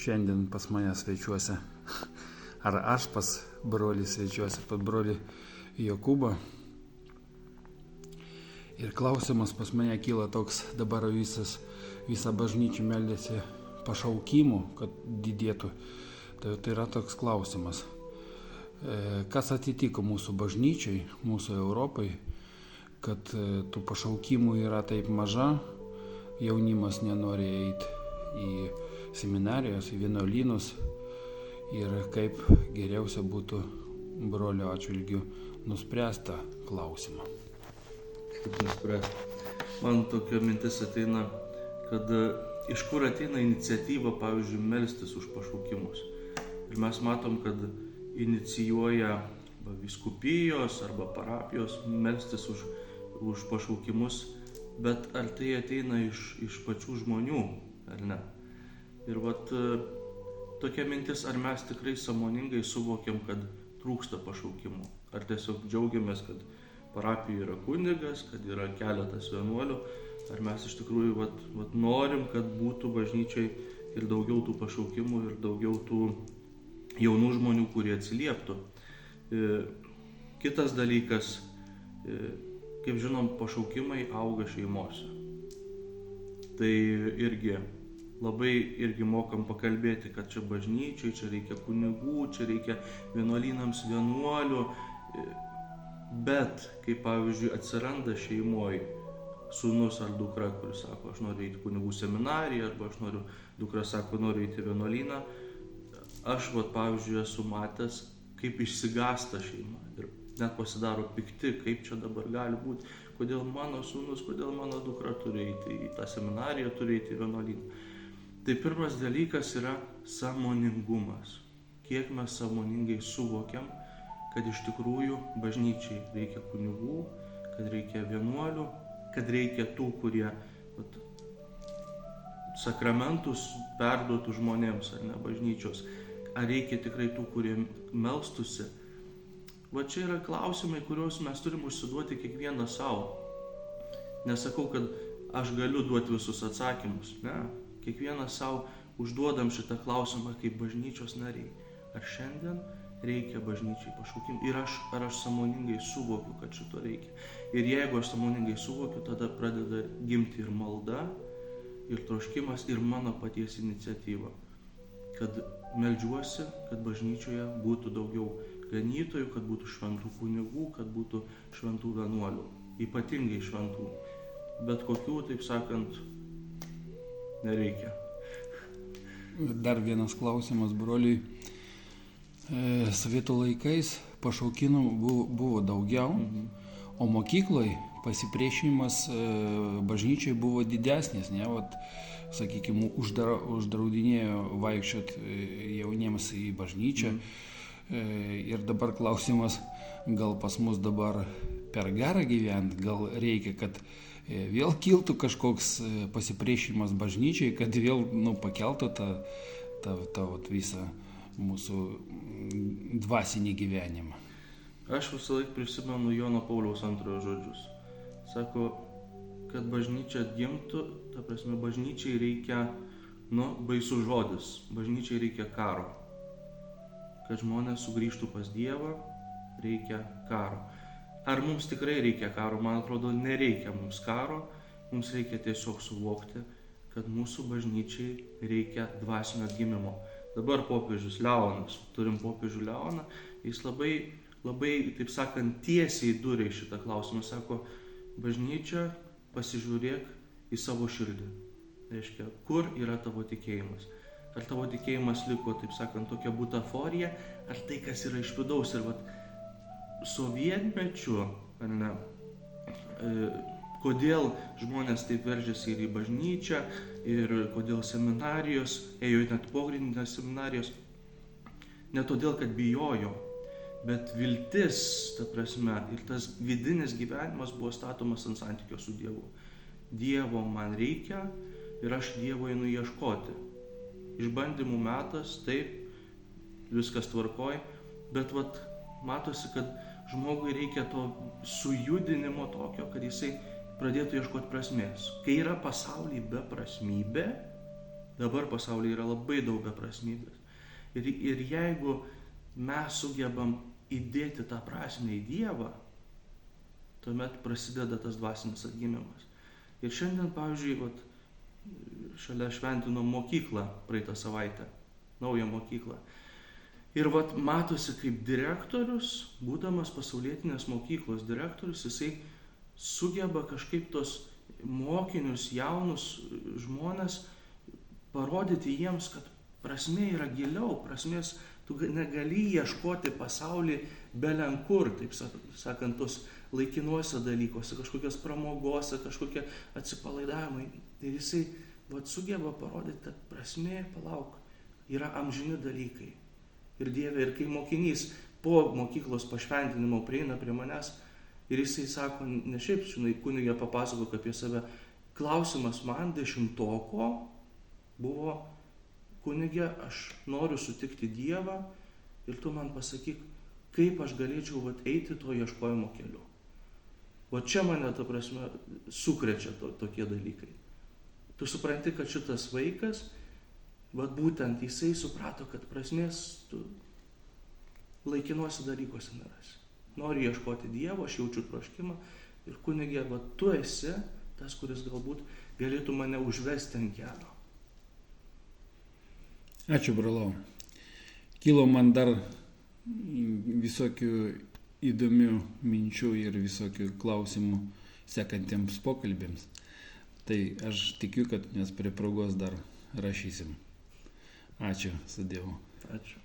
šiandien pas mane svečiuose, ar aš pas brolį svečiuose, pat brolį Jokūbą. Ir klausimas pas mane kyla toks, dabar visa bažnyčia meldėsi pašaukimų, kad didėtų. Tai yra toks klausimas. Kas atitiko mūsų bažnyčiai, mūsų Europai, kad tų pašaukimų yra taip maža, jaunimas nenori eiti į seminarijos, į vienuolynus ir kaip geriausia būtų brolio atžvilgiu nuspręsta klausimą. Kaip nuspręsti? Man tokia mintis ateina, kad iš kur ateina iniciatyva, pavyzdžiui, melstis už pašaukimus. Ir mes matom, kad inicijuoja vyskupijos arba parapijos melstis už pašaukimus, bet ar tai ateina iš pačių žmonių, ar ne? Ir tokia mintis, ar mes tikrai sąmoningai suvokiam, kad trūksta pašaukimų, ar tiesiog džiaugiamės, kad parapijoje yra kunigas, kad yra keletas vienuolių, ar mes iš tikrųjų norim, kad būtų bažnyčiai ir daugiau tų pašaukimų, ir daugiau tų jaunų žmonių, kurie atsilieptų. Kitas dalykas, kaip žinom, pašaukimai auga šeimose. Tai irgi mokam pakalbėti, kad čia bažnyčiai, čia reikia kunigų, čia reikia vienuolynams vienuolių. Bet, kai pavyzdžiui atsiranda šeimoje sūnus ar dukra, kuris sako, aš noriu eiti kunigų seminariją, arba dukra sako, noriu eiti vienuolyną, aš pavyzdžiui esu matęs, kaip išsigąsta šeima ir net pasidaro pikti, kaip čia dabar gali būti, kodėl mano sūnus, kodėl mano dukra turi eiti į tą seminariją, turi eiti į vienuolyną. Tai pirmas dalykas yra sąmoningumas. Kiek mes sąmoningai suvokiam, kad iš tikrųjų bažnyčiai reikia kunigų, kad reikia vienuolių, kad reikia tų, kurie sakramentus perduotų žmonėms, ar ne, bažnyčios. Ar reikia tikrai tų, kurie melstusi. Čia yra klausimai, kuriuos mes turim užsiduoti kiekvieną savo. Nesakau, kad aš galiu duoti visus atsakymus. Ne. Kiekvieną savo užduodam šitą klausimą kaip bažnyčios nariai. Ar šiandien reikia bažnyčiai pašaukimų? Ir ar aš sąmoningai suvokiu, kad šito reikia. Ir jeigu aš sąmoningai suvokiu, tada pradeda gimti ir malda, ir troškimas, ir mano paties iniciatyva. Kad meldžiuosi, kad bažnyčioje būtų daugiau ganytojų, kad būtų šventų kunigų, kad būtų šventų vienuolių. Ypatingai šventų. Bet kokių, taip sakant, nereikia. Dar vienas klausimas broliui. Sovietų laikais pašaukimų buvo daugiau, o mokykloje pasipriešinimas bažnyčiai buvo didesnis, ne? Sakykime, uždraudinėjo vaikščioti jauniems į bažnyčią. Ir dabar klausimas, gal pas mus dabar per gerą gyventi, gal reikia, kad vėl kiltų kažkoks pasipriešinimas bažnyčiai, kad vėl pakeltų tą visą mūsų dvasinį gyvenimą. Aš visą laiką prisimenu Jono Pauliaus II žodžius. Sako, kad bažnyčia atgimtų, ta prasme, bažnyčiai reikia, baisus žodis, bažnyčiai reikia karo. Kad žmonės sugrįžtų pas Dievą, reikia karo. Ar mums tikrai reikia karo? Man atrodo, nereikia mums karo, mums reikia tiesiog suvokti, kad mūsų bažnyčiai reikia dvasinio atgimimo. Dabar popiežius Leonas, turim popiežių Leoną, jis labai, taip sakant, tiesiai duria į šitą klausimą. Sako, bažnyčia, pasižiūrėk į savo širdį. Reiškia, kur yra tavo tikėjimas? Ar tavo tikėjimas liko, taip sakant, tokia butaforija, ar tai, kas yra iš vidaus? Ir sovietmečiu, ar ne, kodėl žmonės taip veržėsi ir į bažnyčią, ir kodėl seminarijos, ėjo net pogrindinės seminarijos, ne todėl, kad bijojo, bet viltis, ta prasme, ir tas vidinis gyvenimas buvo statomas ant santykio su Dievu. Dievo man reikia ir aš Dievo einu ieškoti. Išbandymų metas, taip, viskas tvarkoj, bet matosi, kad žmogui reikia to sujudinimo tokio, kad jisai pradėtų ieškoti prasmės. Kai yra pasaulyje beprasmybė, Dabar pasaulyje yra labai daug beprasmybės. Ir jeigu mes sugebam įdėti tą prasmę į Dievą, tuomet prasideda tas dvasinis atgimimas. Ir šiandien, pavyzdžiui, šalia šventinom mokyklą praeitą savaitę, naują mokyklą. Ir matosi, kaip direktorius, būdamas pasaulietinės mokyklos direktorius, jisai sugeba kažkaip tos mokinius, jaunus žmonės parodyti jiems, kad prasmė yra giliau, prasmės tu negali ieškoti pasaulį belenkur, taip sakant, tos laikinuose dalykuose, kažkokios pramogose, kažkokie atsipalaidavimai. Ir jisai sugeba parodyti, kad prasmė, palauk, yra amžini dalykai. Ir Dieve, ir kai mokinys po mokyklos pašventinimo prieina prie manęs ir jisai sako, ne šiaip, žinai, kunigė papasakok apie save, klausimas man 10-oko buvo, kunigė, aš noriu sutikti Dievą ir tu man pasakyk, kaip aš galėčiau eiti to ieškojimo keliu. Čia mane, ta prasme, sukrečia tokie dalykai. Tu supranti, kad šitas vaikas, būtent jisai suprato, kad prasmės tu laikinuose dalykuose nerasi. Noriu ieškoti Dievo, aš jaučiu troškimą ir kunigė, tu esi tas, kuris galbūt galėtų mane užvesti ant kelio. Ačiū, brolau. Kilo man dar visokių įdomių minčių ir visokių klausimų sekantiems pokalbėms. Tai aš tikiu, kad mes prie progos dar rašysim. Ačiū, su Dievu. Ačiū.